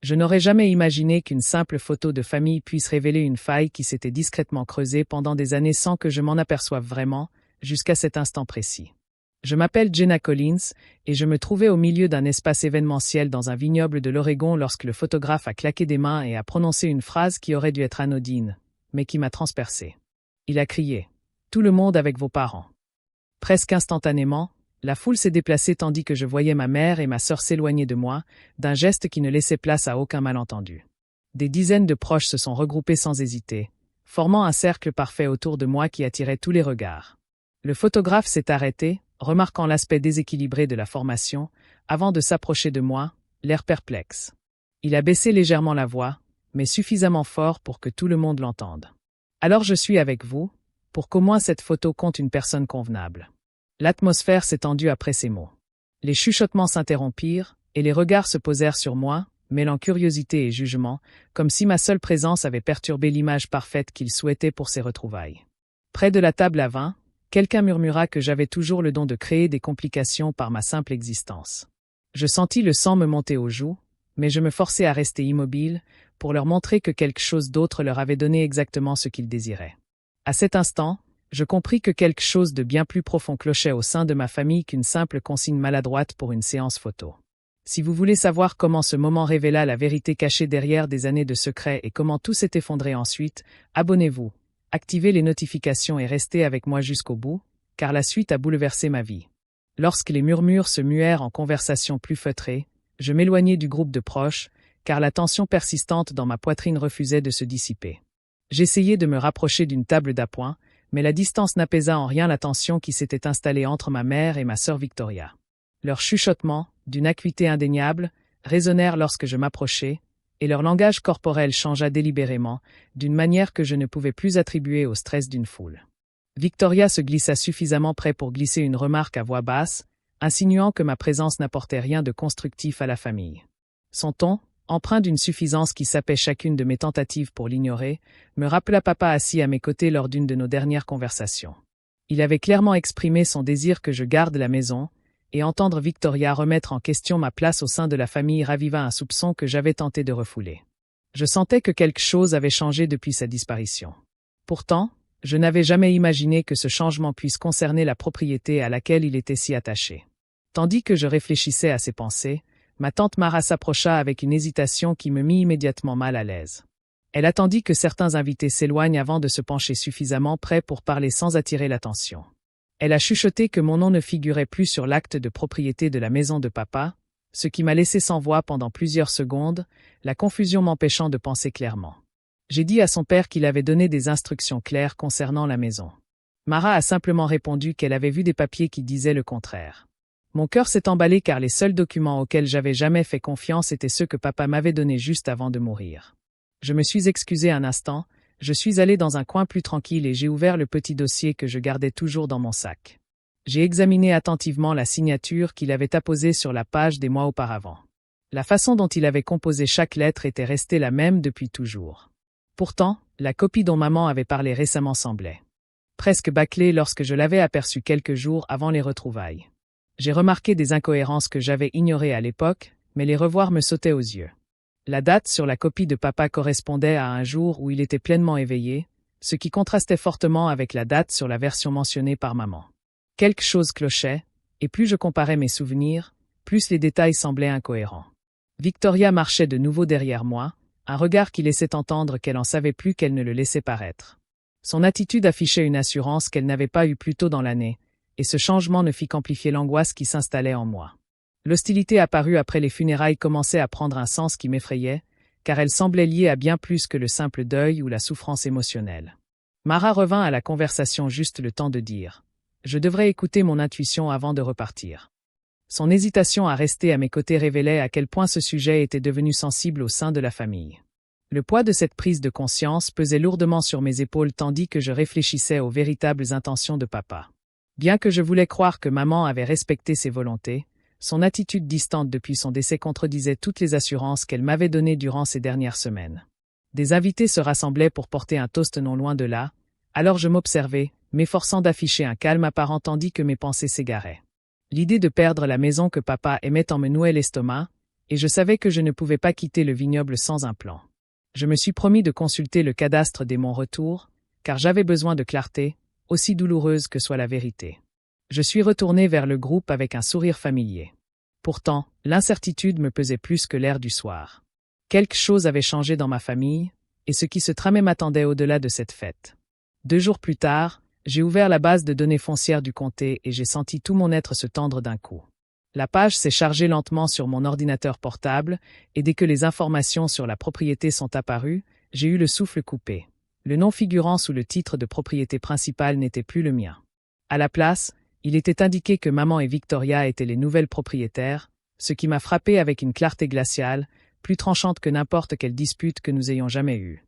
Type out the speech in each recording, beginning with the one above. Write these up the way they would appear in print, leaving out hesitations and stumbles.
Je n'aurais jamais imaginé qu'une simple photo de famille puisse révéler une faille qui s'était discrètement creusée pendant des années sans que je m'en aperçoive vraiment, jusqu'à cet instant précis. Je m'appelle Jenna Collins, et je me trouvais au milieu d'un espace événementiel dans un vignoble de l'Oregon lorsque le photographe a claqué des mains et a prononcé une phrase qui aurait dû être anodine, mais qui m'a transpercé. Il a crié « Tout le monde avec vos parents ». Presque instantanément, la foule s'est déplacée tandis que je voyais ma mère et ma sœur s'éloigner de moi, d'un geste qui ne laissait place à aucun malentendu. Des dizaines de proches se sont regroupés sans hésiter, formant un cercle parfait autour de moi qui attirait tous les regards. Le photographe s'est arrêté, remarquant l'aspect déséquilibré de la formation, avant de s'approcher de moi, l'air perplexe. Il a baissé légèrement la voix, mais suffisamment fort pour que tout le monde l'entende. « Alors je suis avec vous, pour qu'au moins cette photo compte une personne convenable. » L'atmosphère s'est tendue après ces mots. Les chuchotements s'interrompirent, et les regards se posèrent sur moi, mêlant curiosité et jugement, comme si ma seule présence avait perturbé l'image parfaite qu'il souhaitait pour ses retrouvailles. Près de la table à vin, quelqu'un murmura que j'avais toujours le don de créer des complications par ma simple existence. Je sentis le sang me monter aux joues, mais je me forçai à rester immobile, pour leur montrer que quelque chose d'autre leur avait donné exactement ce qu'ils désiraient. À cet instant, je compris que quelque chose de bien plus profond clochait au sein de ma famille qu'une simple consigne maladroite pour une séance photo. Si vous voulez savoir comment ce moment révéla la vérité cachée derrière des années de secrets et comment tout s'est effondré ensuite, abonnez-vous, activez les notifications et restez avec moi jusqu'au bout, car la suite a bouleversé ma vie. Lorsque les murmures se muèrent en conversations plus feutrées, je m'éloignai du groupe de proches, car la tension persistante dans ma poitrine refusait de se dissiper. J'essayai de me rapprocher d'une table d'appoint, mais la distance n'apaisa en rien la tension qui s'était installée entre ma mère et ma sœur Victoria. Leurs chuchotements, d'une acuité indéniable, résonnèrent lorsque je m'approchai, et leur langage corporel changea délibérément, d'une manière que je ne pouvais plus attribuer au stress d'une foule. Victoria se glissa suffisamment près pour glisser une remarque à voix basse, insinuant que ma présence n'apportait rien de constructif à la famille. Son ton, empreint d'une suffisance qui sapait chacune de mes tentatives pour l'ignorer, me rappela papa assis à mes côtés lors d'une de nos dernières conversations. Il avait clairement exprimé son désir que je garde la maison, et entendre Victoria remettre en question ma place au sein de la famille raviva un soupçon que j'avais tenté de refouler. Je sentais que quelque chose avait changé depuis sa disparition. Pourtant, je n'avais jamais imaginé que ce changement puisse concerner la propriété à laquelle il était si attaché. Tandis que je réfléchissais à ces pensées, ma tante Mara s'approcha avec une hésitation qui me mit immédiatement mal à l'aise. Elle attendit que certains invités s'éloignent avant de se pencher suffisamment près pour parler sans attirer l'attention. Elle a chuchoté que mon nom ne figurait plus sur l'acte de propriété de la maison de papa, ce qui m'a laissé sans voix pendant plusieurs secondes, la confusion m'empêchant de penser clairement. J'ai dit à son père qu'il avait donné des instructions claires concernant la maison. Mara a simplement répondu qu'elle avait vu des papiers qui disaient le contraire. Mon cœur s'est emballé car les seuls documents auxquels j'avais jamais fait confiance étaient ceux que papa m'avait donnés juste avant de mourir. Je me suis excusé un instant, je suis allé dans un coin plus tranquille et j'ai ouvert le petit dossier que je gardais toujours dans mon sac. J'ai examiné attentivement la signature qu'il avait apposée sur la page des mois auparavant. La façon dont il avait composé chaque lettre était restée la même depuis toujours. Pourtant, la copie dont maman avait parlé récemment semblait presque bâclée lorsque je l'avais aperçue quelques jours avant les retrouvailles. J'ai remarqué des incohérences que j'avais ignorées à l'époque, mais les revoir me sautaient aux yeux. La date sur la copie de papa correspondait à un jour où il était pleinement éveillé, ce qui contrastait fortement avec la date sur la version mentionnée par maman. Quelque chose clochait, et plus je comparais mes souvenirs, plus les détails semblaient incohérents. Victoria marchait de nouveau derrière moi, un regard qui laissait entendre qu'elle en savait plus qu'elle ne le laissait paraître. Son attitude affichait une assurance qu'elle n'avait pas eue plus tôt dans l'année, et ce changement ne fit qu'amplifier l'angoisse qui s'installait en moi. L'hostilité apparue après les funérailles commençait à prendre un sens qui m'effrayait, car elle semblait liée à bien plus que le simple deuil ou la souffrance émotionnelle. Mara revint à la conversation juste le temps de dire « Je devrais écouter mon intuition avant de repartir ». Son hésitation à rester à mes côtés révélait à quel point ce sujet était devenu sensible au sein de la famille. Le poids de cette prise de conscience pesait lourdement sur mes épaules tandis que je réfléchissais aux véritables intentions de papa. Bien que je voulais croire que maman avait respecté ses volontés, son attitude distante depuis son décès contredisait toutes les assurances qu'elle m'avait données durant ces dernières semaines. Des invités se rassemblaient pour porter un toast non loin de là, alors je m'observais, m'efforçant d'afficher un calme apparent tandis que mes pensées s'égaraient. L'idée de perdre la maison que papa aimait en me nouait l'estomac, et je savais que je ne pouvais pas quitter le vignoble sans un plan. Je me suis promis de consulter le cadastre dès mon retour, car j'avais besoin de clarté, aussi douloureuse que soit la vérité. Je suis retourné vers le groupe avec un sourire familier. Pourtant, l'incertitude me pesait plus que l'air du soir. Quelque chose avait changé dans ma famille, et ce qui se tramait m'attendait au-delà de cette fête. 2 jours plus tard, j'ai ouvert la base de données foncières du comté et j'ai senti tout mon être se tendre d'un coup. La page s'est chargée lentement sur mon ordinateur portable, et dès que les informations sur la propriété sont apparues, j'ai eu le souffle coupé. Le nom figurant sous le titre de propriété principale n'était plus le mien. À la place, il était indiqué que maman et Victoria étaient les nouvelles propriétaires, ce qui m'a frappé avec une clarté glaciale, plus tranchante que n'importe quelle dispute que nous ayons jamais eue.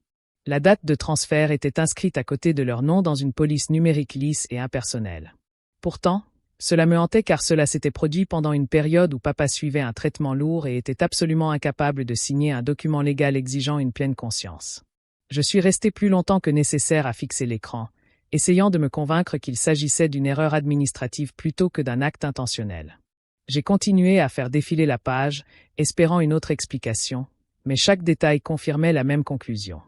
La date de transfert était inscrite à côté de leur nom dans une police numérique lisse et impersonnelle. Pourtant, cela me hantait car cela s'était produit pendant une période où papa suivait un traitement lourd et était absolument incapable de signer un document légal exigeant une pleine conscience. Je suis resté plus longtemps que nécessaire à fixer l'écran, essayant de me convaincre qu'il s'agissait d'une erreur administrative plutôt que d'un acte intentionnel. J'ai continué à faire défiler la page, espérant une autre explication, mais chaque détail confirmait la même conclusion.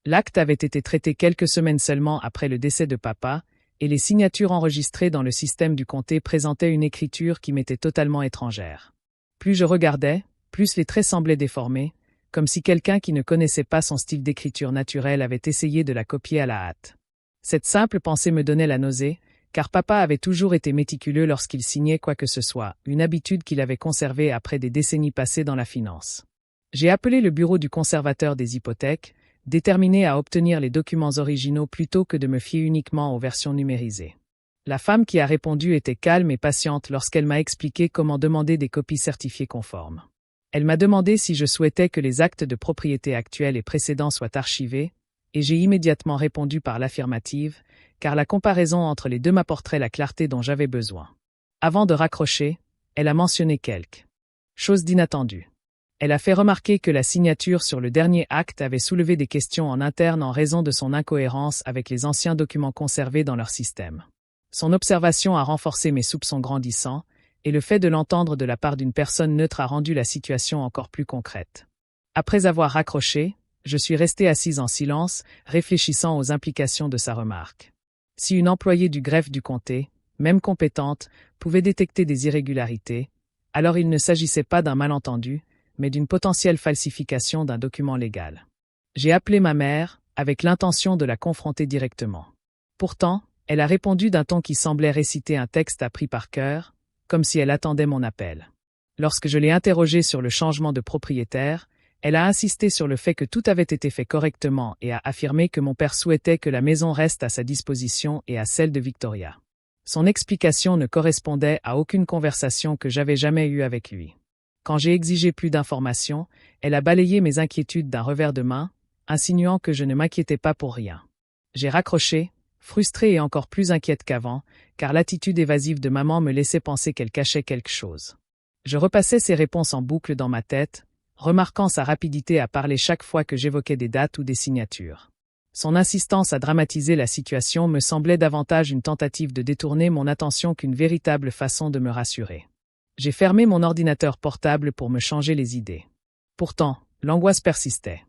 L'acte avait été traité quelques semaines seulement après le décès de papa, et les signatures enregistrées dans le système du comté présentaient une écriture qui m'était totalement étrangère. Plus je regardais, plus les traits semblaient déformés, comme si quelqu'un qui ne connaissait pas son style d'écriture naturel avait essayé de la copier à la hâte. Cette simple pensée me donnait la nausée, car papa avait toujours été méticuleux lorsqu'il signait quoi que ce soit, une habitude qu'il avait conservée après des décennies passées dans la finance. J'ai appelé le bureau du conservateur des hypothèques, déterminé à obtenir les documents originaux plutôt que de me fier uniquement aux versions numérisées. La femme qui a répondu était calme et patiente lorsqu'elle m'a expliqué comment demander des copies certifiées conformes. Elle m'a demandé si je souhaitais que les actes de propriété actuels et précédents soient archivés, et j'ai immédiatement répondu par l'affirmative, car la comparaison entre les deux m'apporterait la clarté dont j'avais besoin. Avant de raccrocher, elle a mentionné quelque chose d'inattendu. Elle a fait remarquer que la signature sur le dernier acte avait soulevé des questions en interne en raison de son incohérence avec les anciens documents conservés dans leur système. Son observation a renforcé mes soupçons grandissants, et le fait de l'entendre de la part d'une personne neutre a rendu la situation encore plus concrète. Après avoir raccroché, je suis resté assise en silence, réfléchissant aux implications de sa remarque. Si une employée du greffe du comté, même compétente, pouvait détecter des irrégularités, alors il ne s'agissait pas d'un malentendu, mais d'une potentielle falsification d'un document légal. J'ai appelé ma mère, avec l'intention de la confronter directement. Pourtant, elle a répondu d'un ton qui semblait réciter un texte appris par cœur, comme si elle attendait mon appel. Lorsque je l'ai interrogée sur le changement de propriétaire, elle a insisté sur le fait que tout avait été fait correctement et a affirmé que mon père souhaitait que la maison reste à sa disposition et à celle de Victoria. Son explication ne correspondait à aucune conversation que j'avais jamais eue avec lui. Quand j'ai exigé plus d'informations, elle a balayé mes inquiétudes d'un revers de main, insinuant que je ne m'inquiétais pas pour rien. J'ai raccroché, frustrée et encore plus inquiète qu'avant, car l'attitude évasive de maman me laissait penser qu'elle cachait quelque chose. Je repassais ses réponses en boucle dans ma tête, remarquant sa rapidité à parler chaque fois que j'évoquais des dates ou des signatures. Son insistance à dramatiser la situation me semblait davantage une tentative de détourner mon attention qu'une véritable façon de me rassurer. J'ai fermé mon ordinateur portable pour me changer les idées. Pourtant, l'angoisse persistait.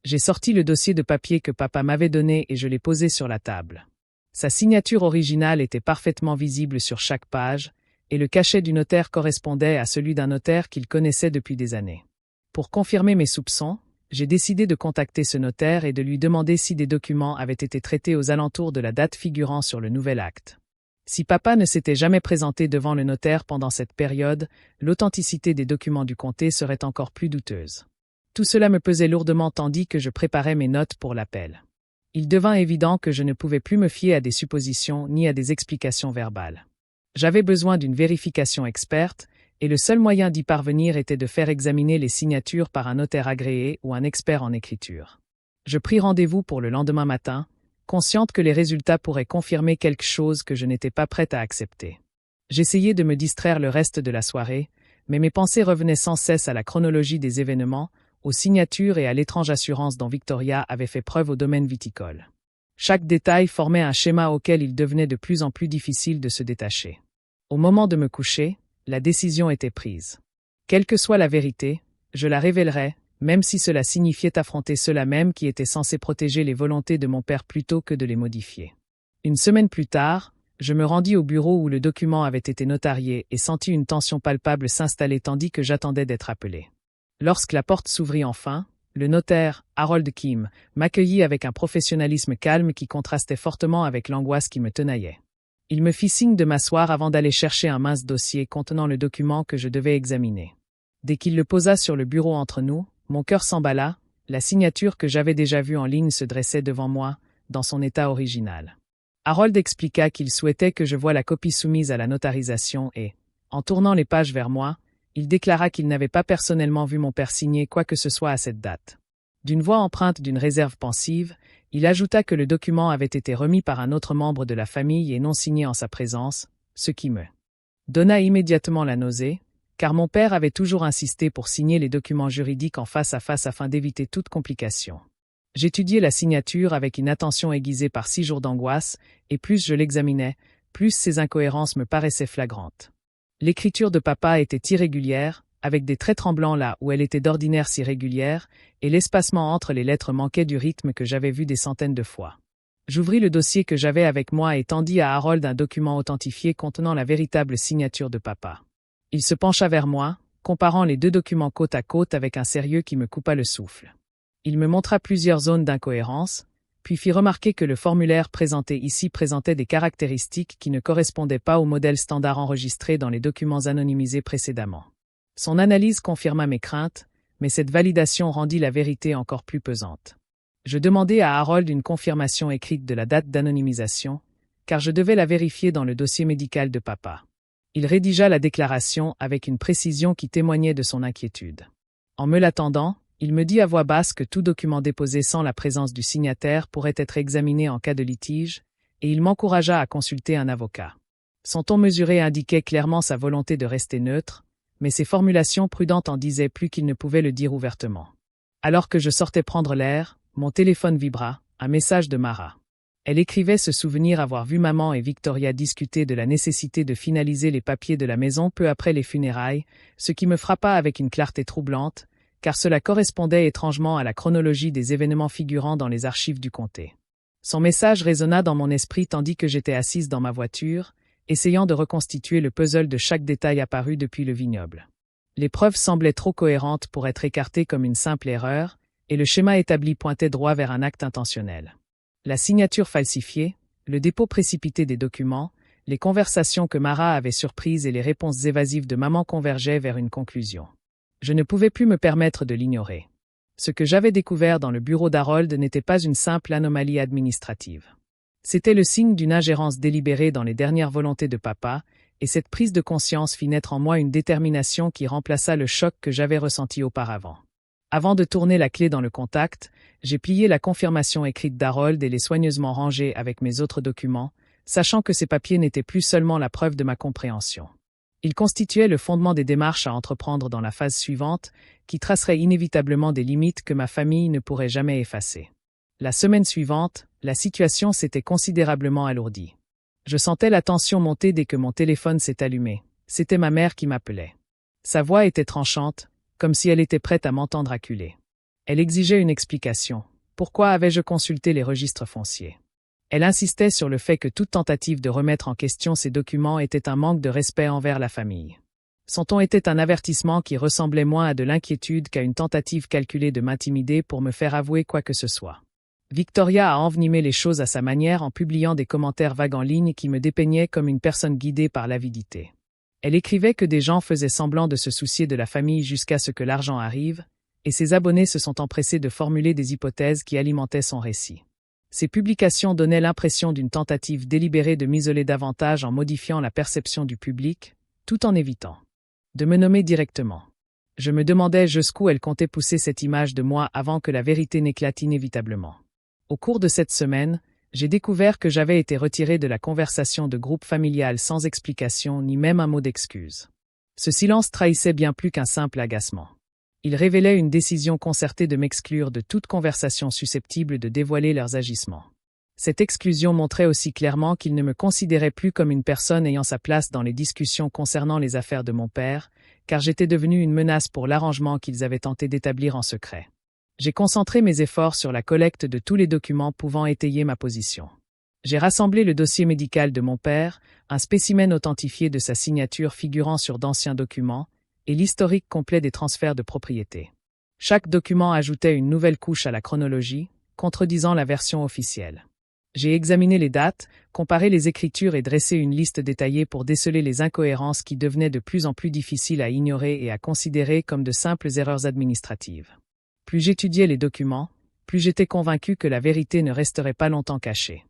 J'ai sorti le dossier de papier que papa m'avait donné et je l'ai posé sur la table. Sa signature originale était parfaitement visible sur chaque page, et le cachet du notaire correspondait à celui d'un notaire qu'il connaissait depuis des années. Pour confirmer mes soupçons, j'ai décidé de contacter ce notaire et de lui demander si des documents avaient été traités aux alentours de la date figurant sur le nouvel acte. Si papa ne s'était jamais présenté devant le notaire pendant cette période, l'authenticité des documents du comté serait encore plus douteuse. Tout cela me pesait lourdement tandis que je préparais mes notes pour l'appel. Il devint évident que je ne pouvais plus me fier à des suppositions ni à des explications verbales. J'avais besoin d'une vérification experte, et le seul moyen d'y parvenir était de faire examiner les signatures par un notaire agréé ou un expert en écriture. Je pris rendez-vous pour le lendemain matin, consciente que les résultats pourraient confirmer quelque chose que je n'étais pas prête à accepter. J'essayais de me distraire le reste de la soirée, mais mes pensées revenaient sans cesse à la chronologie des événements, aux signatures et à l'étrange assurance dont Victoria avait fait preuve au domaine viticole. Chaque détail formait un schéma auquel il devenait de plus en plus difficile de se détacher. Au moment de me coucher, la décision était prise. Quelle que soit la vérité, Je la révélerais, même si cela signifiait affronter ceux-là même qui étaient censés protéger les volontés de mon père plutôt que de les modifier. Une semaine plus tard, je me rendis au bureau où le document avait été notarié et sentis une tension palpable s'installer tandis que j'attendais d'être appelé. Lorsque la porte s'ouvrit enfin, le notaire, Harold Kim, m'accueillit avec un professionnalisme calme qui contrastait fortement avec l'angoisse qui me tenaillait. Il me fit signe de m'asseoir avant d'aller chercher un mince dossier contenant le document que je devais examiner. Dès qu'il le posa sur le bureau entre nous, mon cœur s'emballa, la signature que j'avais déjà vue en ligne se dressait devant moi, dans son état original. Harold expliqua qu'il souhaitait que je voie la copie soumise à la notarisation et, en tournant les pages vers moi, il déclara qu'il n'avait pas personnellement vu mon père signer quoi que ce soit à cette date. D'une voix empreinte d'une réserve pensive, il ajouta que le document avait été remis par un autre membre de la famille et non signé en sa présence, ce qui me donna immédiatement la nausée, car mon père avait toujours insisté pour signer les documents juridiques en face à face afin d'éviter toute complication. J'étudiai la signature avec une attention aiguisée par 6 jours d'angoisse, et plus je l'examinais, plus ces incohérences me paraissaient flagrantes. L'écriture de papa était irrégulière, avec des traits tremblants là où elle était d'ordinaire si régulière, et l'espacement entre les lettres manquait du rythme que j'avais vu des centaines de fois. J'ouvris le dossier que j'avais avec moi et tendis à Harold un document authentifié contenant la véritable signature de papa. Il se pencha vers moi, comparant les 2 documents côte à côte avec un sérieux qui me coupa le souffle. Il me montra plusieurs zones d'incohérence, puis fit remarquer que le formulaire présenté ici présentait des caractéristiques qui ne correspondaient pas au modèle standard enregistré dans les documents anonymisés précédemment. Son analyse confirma mes craintes, mais cette validation rendit la vérité encore plus pesante. Je demandai à Harold une confirmation écrite de la date d'anonymisation, car je devais la vérifier dans le dossier médical de papa. Il rédigea la déclaration avec une précision qui témoignait de son inquiétude. En me l'attendant, il me dit à voix basse que tout document déposé sans la présence du signataire pourrait être examiné en cas de litige, et il m'encouragea à consulter un avocat. Son ton mesuré indiquait clairement sa volonté de rester neutre, mais ses formulations prudentes en disaient plus qu'il ne pouvait le dire ouvertement. Alors que je sortais prendre l'air, mon téléphone vibra, un message de Mara. Elle écrivait se souvenir avoir vu maman et Victoria discuter de la nécessité de finaliser les papiers de la maison peu après les funérailles, ce qui me frappa avec une clarté troublante, car cela correspondait étrangement à la chronologie des événements figurant dans les archives du comté. Son message résonna dans mon esprit tandis que j'étais assise dans ma voiture, essayant de reconstituer le puzzle de chaque détail apparu depuis le vignoble. Les preuves semblaient trop cohérentes pour être écartées comme une simple erreur, et le schéma établi pointait droit vers un acte intentionnel. La signature falsifiée, le dépôt précipité des documents, les conversations que Mara avait surprises et les réponses évasives de maman convergeaient vers une conclusion. Je ne pouvais plus me permettre de l'ignorer. Ce que j'avais découvert dans le bureau d'Harold n'était pas une simple anomalie administrative. C'était le signe d'une ingérence délibérée dans les dernières volontés de papa, et cette prise de conscience fit naître en moi une détermination qui remplaça le choc que j'avais ressenti auparavant. Avant de tourner la clé dans le contact, j'ai plié la confirmation écrite d'Harold et l'ai soigneusement rangée avec mes autres documents, sachant que ces papiers n'étaient plus seulement la preuve de ma compréhension. Ils constituaient le fondement des démarches à entreprendre dans la phase suivante, qui tracerait inévitablement des limites que ma famille ne pourrait jamais effacer. La semaine suivante, la situation s'était considérablement alourdie. Je sentais la tension monter dès que mon téléphone s'est allumé. C'était ma mère qui m'appelait. Sa voix était tranchante, comme si elle était prête à m'entendre acculer. Elle exigeait une explication. Pourquoi avais-je consulté les registres fonciers ? Elle insistait sur le fait que toute tentative de remettre en question ces documents était un manque de respect envers la famille. Son ton était un avertissement qui ressemblait moins à de l'inquiétude qu'à une tentative calculée de m'intimider pour me faire avouer quoi que ce soit. Victoria a envenimé les choses à sa manière en publiant des commentaires vagues en ligne qui me dépeignaient comme une personne guidée par l'avidité. Elle écrivait que des gens faisaient semblant de se soucier de la famille jusqu'à ce que l'argent arrive, et ses abonnés se sont empressés de formuler des hypothèses qui alimentaient son récit. Ces publications donnaient l'impression d'une tentative délibérée de m'isoler davantage en modifiant la perception du public, tout en évitant de me nommer directement. Je me demandais jusqu'où elle comptait pousser cette image de moi avant que la vérité n'éclate inévitablement. Au cours de cette semaine, j'ai découvert que j'avais été retiré de la conversation de groupe familial sans explication ni même un mot d'excuse. Ce silence trahissait bien plus qu'un simple agacement. Il révélait une décision concertée de m'exclure de toute conversation susceptible de dévoiler leurs agissements. Cette exclusion montrait aussi clairement qu'ils ne me considéraient plus comme une personne ayant sa place dans les discussions concernant les affaires de mon père, car j'étais devenu une menace pour l'arrangement qu'ils avaient tenté d'établir en secret. J'ai concentré mes efforts sur la collecte de tous les documents pouvant étayer ma position. J'ai rassemblé le dossier médical de mon père, un spécimen authentifié de sa signature figurant sur d'anciens documents, et l'historique complet des transferts de propriété. Chaque document ajoutait une nouvelle couche à la chronologie, contredisant la version officielle. J'ai examiné les dates, comparé les écritures et dressé une liste détaillée pour déceler les incohérences qui devenaient de plus en plus difficiles à ignorer et à considérer comme de simples erreurs administratives. Plus j'étudiais les documents, plus j'étais convaincu que la vérité ne resterait pas longtemps cachée.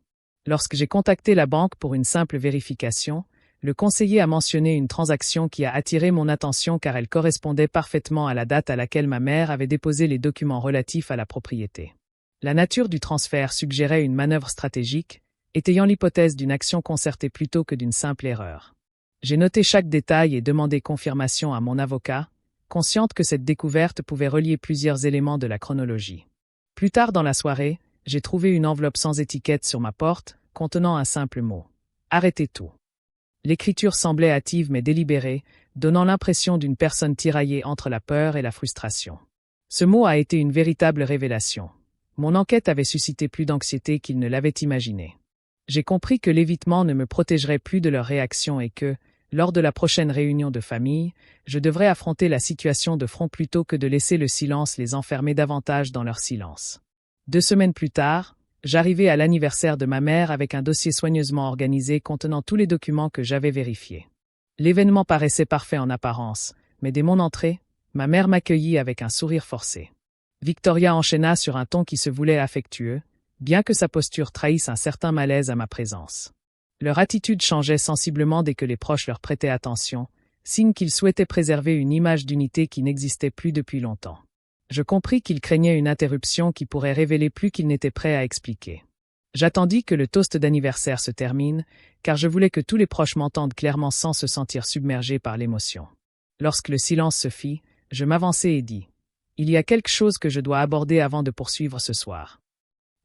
Lorsque j'ai contacté la banque pour une simple vérification, le conseiller a mentionné une transaction qui a attiré mon attention car elle correspondait parfaitement à la date à laquelle ma mère avait déposé les documents relatifs à la propriété. La nature du transfert suggérait une manœuvre stratégique, étayant l'hypothèse d'une action concertée plutôt que d'une simple erreur. J'ai noté chaque détail et demandé confirmation à mon avocat, consciente que cette découverte pouvait relier plusieurs éléments de la chronologie. Plus tard dans la soirée, j'ai trouvé une enveloppe sans étiquette sur ma porte, contenant un simple mot. Arrêtez tout. L'écriture semblait hâtive mais délibérée, donnant l'impression d'une personne tiraillée entre la peur et la frustration. Ce mot a été une véritable révélation. Mon enquête avait suscité plus d'anxiété qu'il ne l'avait imaginé. J'ai compris que l'évitement ne me protégerait plus de leurs réactions et que, lors de la prochaine réunion de famille, je devrais affronter la situation de front plutôt que de laisser le silence les enfermer davantage dans leur silence. 2 semaines plus tard, j'arrivais à l'anniversaire de ma mère avec un dossier soigneusement organisé contenant tous les documents que j'avais vérifiés. L'événement paraissait parfait en apparence, mais dès mon entrée, ma mère m'accueillit avec un sourire forcé. Victoria enchaîna sur un ton qui se voulait affectueux, bien que sa posture trahisse un certain malaise à ma présence. Leur attitude changeait sensiblement dès que les proches leur prêtaient attention, signe qu'ils souhaitaient préserver une image d'unité qui n'existait plus depuis longtemps. Je compris qu'ils craignaient une interruption qui pourrait révéler plus qu'ils n'étaient prêts à expliquer. J'attendis que le toast d'anniversaire se termine, car je voulais que tous les proches m'entendent clairement sans se sentir submergés par l'émotion. Lorsque le silence se fit, je m'avançai et dis « Il y a quelque chose que je dois aborder avant de poursuivre ce soir. »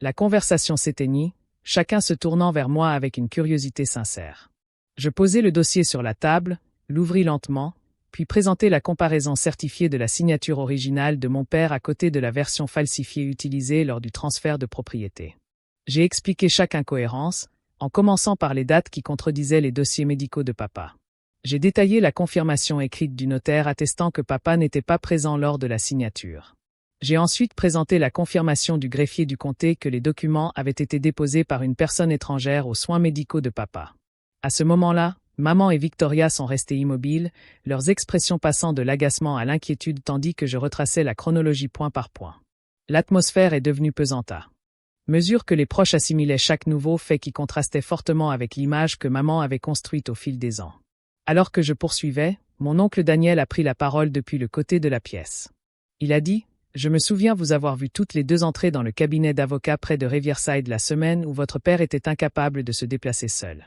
La conversation s'éteignit, chacun se tournant vers moi avec une curiosité sincère. Je posai le dossier sur la table, l'ouvris lentement, puis présentai la comparaison certifiée de la signature originale de mon père à côté de la version falsifiée utilisée lors du transfert de propriété. J'ai expliqué chaque incohérence, en commençant par les dates qui contredisaient les dossiers médicaux de papa. J'ai détaillé la confirmation écrite du notaire attestant que papa n'était pas présent lors de la signature. J'ai ensuite présenté la confirmation du greffier du comté que les documents avaient été déposés par une personne étrangère aux soins médicaux de papa. À ce moment-là, maman et Victoria sont restées immobiles, leurs expressions passant de l'agacement à l'inquiétude tandis que je retraçais la chronologie point par point. L'atmosphère est devenue pesante à mesure que les proches assimilaient chaque nouveau fait qui contrastait fortement avec l'image que maman avait construite au fil des ans. Alors que je poursuivais, mon oncle Daniel a pris la parole depuis le côté de la pièce. Il a dit « Je me souviens vous avoir vu toutes les deux entrer dans le cabinet d'avocat près de Riverside la semaine où votre père était incapable de se déplacer seul. »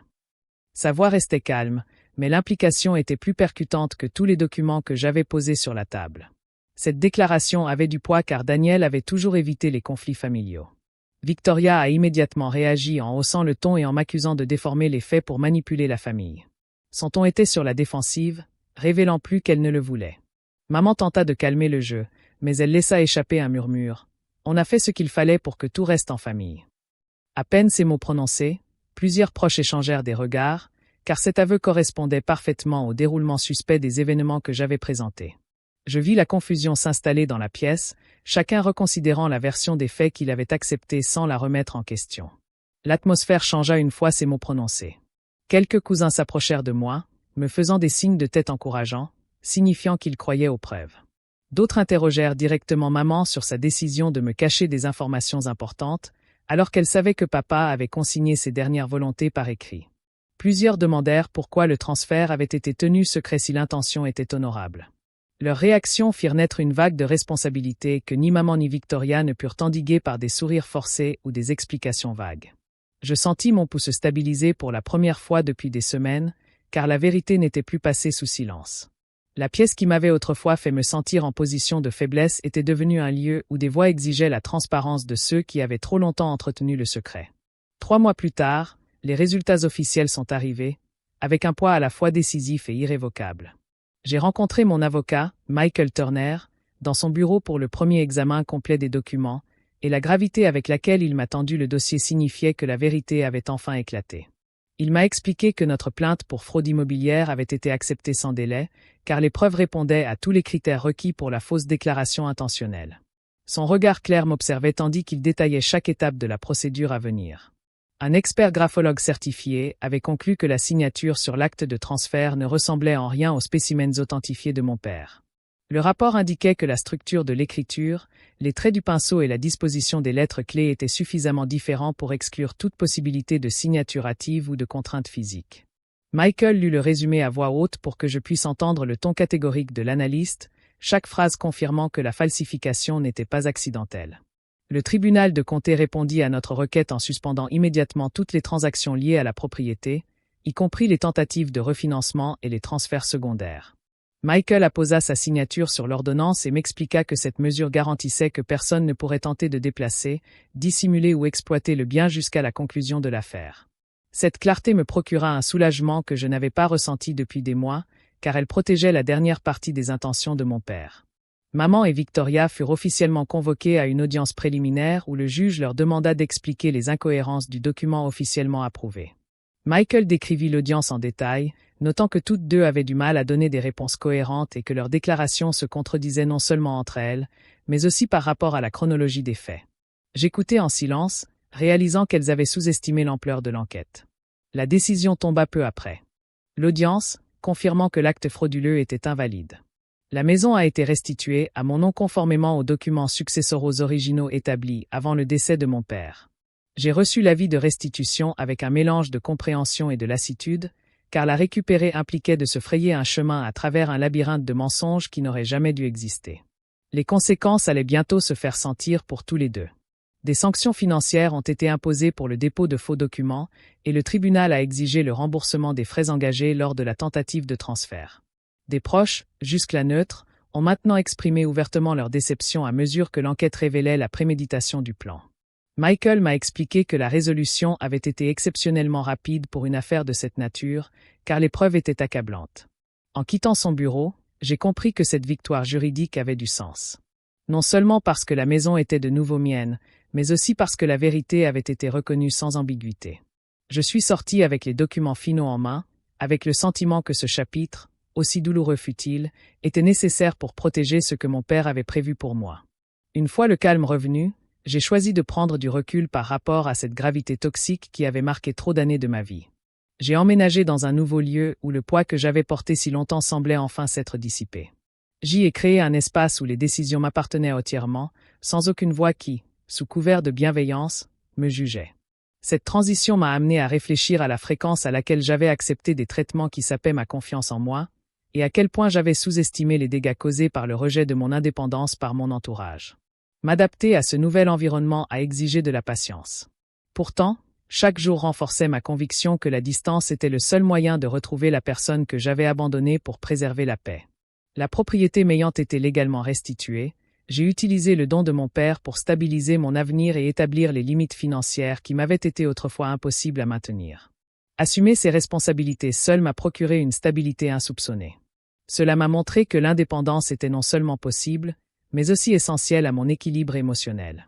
Sa voix restait calme, mais l'implication était plus percutante que tous les documents que j'avais posés sur la table. Cette déclaration avait du poids car Daniel avait toujours évité les conflits familiaux. Victoria a immédiatement réagi en haussant le ton et en m'accusant de déformer les faits pour manipuler la famille. Son ton était sur la défensive, révélant plus qu'elle ne le voulait. Maman tenta de calmer le jeu, mais elle laissa échapper un murmure. On a fait ce qu'il fallait pour que tout reste en famille. À peine ces mots prononcés, plusieurs proches échangèrent des regards, car cet aveu correspondait parfaitement au déroulement suspect des événements que j'avais présentés. Je vis la confusion s'installer dans la pièce, chacun reconsidérant la version des faits qu'il avait acceptée sans la remettre en question. L'atmosphère changea une fois ces mots prononcés. Quelques cousins s'approchèrent de moi, me faisant des signes de tête encourageants, signifiant qu'ils croyaient aux preuves. D'autres interrogèrent directement maman sur sa décision de me cacher des informations importantes, alors qu'elle savait que papa avait consigné ses dernières volontés par écrit. Plusieurs demandèrent pourquoi le transfert avait été tenu secret si l'intention était honorable. Leurs réactions firent naître une vague de responsabilité que ni maman ni Victoria ne purent endiguer par des sourires forcés ou des explications vagues. Je sentis mon pouls se stabiliser pour la première fois depuis des semaines, car la vérité n'était plus passée sous silence. La pièce qui m'avait autrefois fait me sentir en position de faiblesse était devenue un lieu où des voix exigeaient la transparence de ceux qui avaient trop longtemps entretenu le secret. 3 mois plus tard, les résultats officiels sont arrivés, avec un poids à la fois décisif et irrévocable. J'ai rencontré mon avocat, Michael Turner, dans son bureau pour le premier examen complet des documents, et la gravité avec laquelle il m'a tendu le dossier signifiait que la vérité avait enfin éclaté. Il m'a expliqué que notre plainte pour fraude immobilière avait été acceptée sans délai, car les preuves répondaient à tous les critères requis pour la fausse déclaration intentionnelle. Son regard clair m'observait tandis qu'il détaillait chaque étape de la procédure à venir. Un expert graphologue certifié avait conclu que la signature sur l'acte de transfert ne ressemblait en rien aux spécimens authentifiés de mon père. Le rapport indiquait que la structure de l'écriture, les traits du pinceau et la disposition des lettres clés étaient suffisamment différents pour exclure toute possibilité de signature hâtive ou de contrainte physique. Michael lut le résumé à voix haute pour que je puisse entendre le ton catégorique de l'analyste, chaque phrase confirmant que la falsification n'était pas accidentelle. Le tribunal de comté répondit à notre requête en suspendant immédiatement toutes les transactions liées à la propriété, y compris les tentatives de refinancement et les transferts secondaires. Michael apposa sa signature sur l'ordonnance et m'expliqua que cette mesure garantissait que personne ne pourrait tenter de déplacer, dissimuler ou exploiter le bien jusqu'à la conclusion de l'affaire. Cette clarté me procura un soulagement que je n'avais pas ressenti depuis des mois, car elle protégeait la dernière partie des intentions de mon père. Maman et Victoria furent officiellement convoquées à une audience préliminaire où le juge leur demanda d'expliquer les incohérences du document officiellement approuvé. Michael décrivit l'audience en détail, notant que toutes deux avaient du mal à donner des réponses cohérentes et que leurs déclarations se contredisaient non seulement entre elles, mais aussi par rapport à la chronologie des faits. J'écoutais en silence, réalisant qu'elles avaient sous-estimé l'ampleur de l'enquête. La décision tomba peu après. L'audience, confirmant que l'acte frauduleux était invalide. La maison a été restituée à mon nom conformément aux documents successoraux originaux établis avant le décès de mon père. J'ai reçu l'avis de restitution avec un mélange de compréhension et de lassitude, car la récupérer impliquait de se frayer un chemin à travers un labyrinthe de mensonges qui n'aurait jamais dû exister. Les conséquences allaient bientôt se faire sentir pour tous les deux. Des sanctions financières ont été imposées pour le dépôt de faux documents, et le tribunal a exigé le remboursement des frais engagés lors de la tentative de transfert. Des proches, jusque-là neutres, ont maintenant exprimé ouvertement leur déception à mesure que l'enquête révélait la préméditation du plan. Michael m'a expliqué que la résolution avait été exceptionnellement rapide pour une affaire de cette nature, car les preuves étaient accablantes. En quittant son bureau, j'ai compris que cette victoire juridique avait du sens. Non seulement parce que la maison était de nouveau mienne, mais aussi parce que la vérité avait été reconnue sans ambiguïté. Je suis sorti avec les documents finaux en main, avec le sentiment que ce chapitre, aussi douloureux fût-il, était nécessaire pour protéger ce que mon père avait prévu pour moi. Une fois le calme revenu, j'ai choisi de prendre du recul par rapport à cette gravité toxique qui avait marqué trop d'années de ma vie. J'ai emménagé dans un nouveau lieu où le poids que j'avais porté si longtemps semblait enfin s'être dissipé. J'y ai créé un espace où les décisions m'appartenaient entièrement, sans aucune voix qui, sous couvert de bienveillance, me jugeait. Cette transition m'a amené à réfléchir à la fréquence à laquelle j'avais accepté des traitements qui sapaient ma confiance en moi, et à quel point j'avais sous-estimé les dégâts causés par le rejet de mon indépendance par mon entourage. M'adapter à ce nouvel environnement a exigé de la patience. Pourtant, chaque jour renforçait ma conviction que la distance était le seul moyen de retrouver la personne que j'avais abandonnée pour préserver la paix. La propriété m'ayant été légalement restituée, j'ai utilisé le don de mon père pour stabiliser mon avenir et établir les limites financières qui m'avaient été autrefois impossibles à maintenir. Assumer ces responsabilités seul m'a procuré une stabilité insoupçonnée. Cela m'a montré que l'indépendance était non seulement possible, mais aussi essentielle à mon équilibre émotionnel.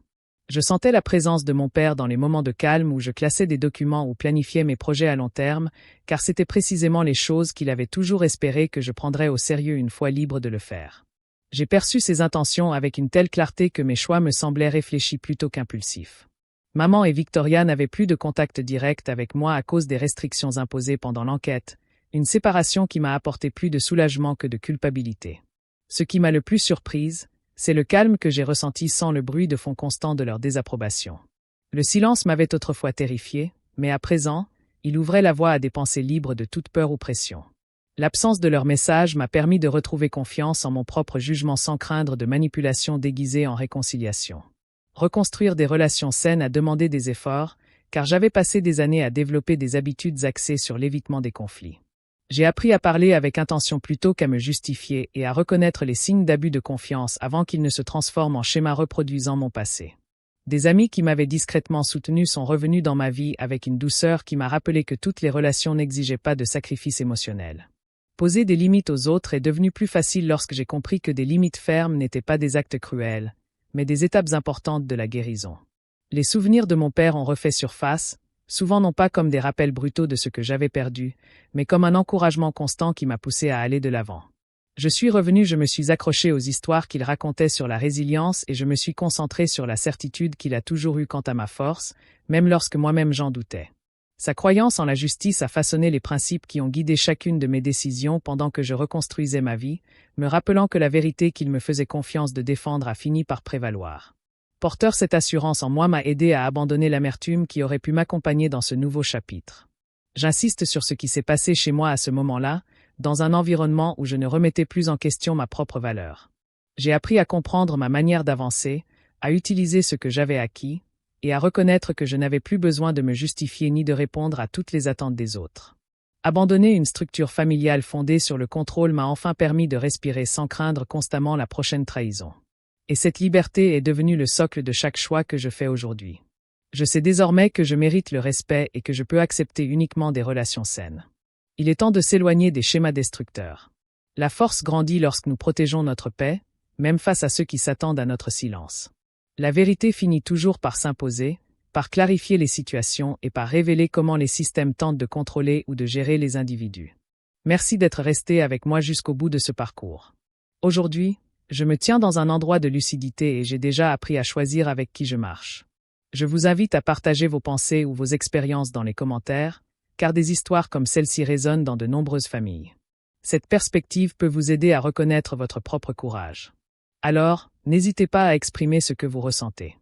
Je sentais la présence de mon père dans les moments de calme où je classais des documents ou planifiais mes projets à long terme, car c'étaient précisément les choses qu'il avait toujours espéré que je prendrais au sérieux une fois libre de le faire. J'ai perçu ses intentions avec une telle clarté que mes choix me semblaient réfléchis plutôt qu'impulsifs. Maman et Victoria n'avaient plus de contact direct avec moi à cause des restrictions imposées pendant l'enquête, une séparation qui m'a apporté plus de soulagement que de culpabilité. Ce qui m'a le plus surprise, c'est le calme que j'ai ressenti sans le bruit de fond constant de leur désapprobation. Le silence m'avait autrefois terrifié, mais à présent, il ouvrait la voie à des pensées libres de toute peur ou pression. L'absence de leur message m'a permis de retrouver confiance en mon propre jugement sans craindre de manipulation déguisée en réconciliation. Reconstruire des relations saines a demandé des efforts, car j'avais passé des années à développer des habitudes axées sur l'évitement des conflits. J'ai appris à parler avec intention plutôt qu'à me justifier et à reconnaître les signes d'abus de confiance avant qu'ils ne se transforment en schéma reproduisant mon passé. Des amis qui m'avaient discrètement soutenu sont revenus dans ma vie avec une douceur qui m'a rappelé que toutes les relations n'exigeaient pas de sacrifice émotionnel. Poser des limites aux autres est devenu plus facile lorsque j'ai compris que des limites fermes n'étaient pas des actes cruels, mais des étapes importantes de la guérison. Les souvenirs de mon père ont refait surface, souvent non pas comme des rappels brutaux de ce que j'avais perdu, mais comme un encouragement constant qui m'a poussé à aller de l'avant. Je suis revenu, je me suis accroché aux histoires qu'il racontait sur la résilience et je me suis concentré sur la certitude qu'il a toujours eue quant à ma force, même lorsque moi-même j'en doutais. Sa croyance en la justice a façonné les principes qui ont guidé chacune de mes décisions pendant que je reconstruisais ma vie, me rappelant que la vérité qu'il me faisait confiance de défendre a fini par prévaloir. Porteur, cette assurance en moi m'a aidé à abandonner l'amertume qui aurait pu m'accompagner dans ce nouveau chapitre. J'insiste sur ce qui s'est passé chez moi à ce moment-là, dans un environnement où je ne remettais plus en question ma propre valeur. J'ai appris à comprendre ma manière d'avancer, à utiliser ce que j'avais acquis, et à reconnaître que je n'avais plus besoin de me justifier ni de répondre à toutes les attentes des autres. Abandonner une structure familiale fondée sur le contrôle m'a enfin permis de respirer sans craindre constamment la prochaine trahison. Et cette liberté est devenue le socle de chaque choix que je fais aujourd'hui. Je sais désormais que je mérite le respect et que je peux accepter uniquement des relations saines. Il est temps de s'éloigner des schémas destructeurs. La force grandit lorsque nous protégeons notre paix, même face à ceux qui s'attendent à notre silence. La vérité finit toujours par s'imposer, par clarifier les situations et par révéler comment les systèmes tentent de contrôler ou de gérer les individus. Merci d'être resté avec moi jusqu'au bout de ce parcours. Aujourd'hui, je me tiens dans un endroit de lucidité et j'ai déjà appris à choisir avec qui je marche. Je vous invite à partager vos pensées ou vos expériences dans les commentaires, car des histoires comme celle-ci résonnent dans de nombreuses familles. Cette perspective peut vous aider à reconnaître votre propre courage. Alors, n'hésitez pas à exprimer ce que vous ressentez.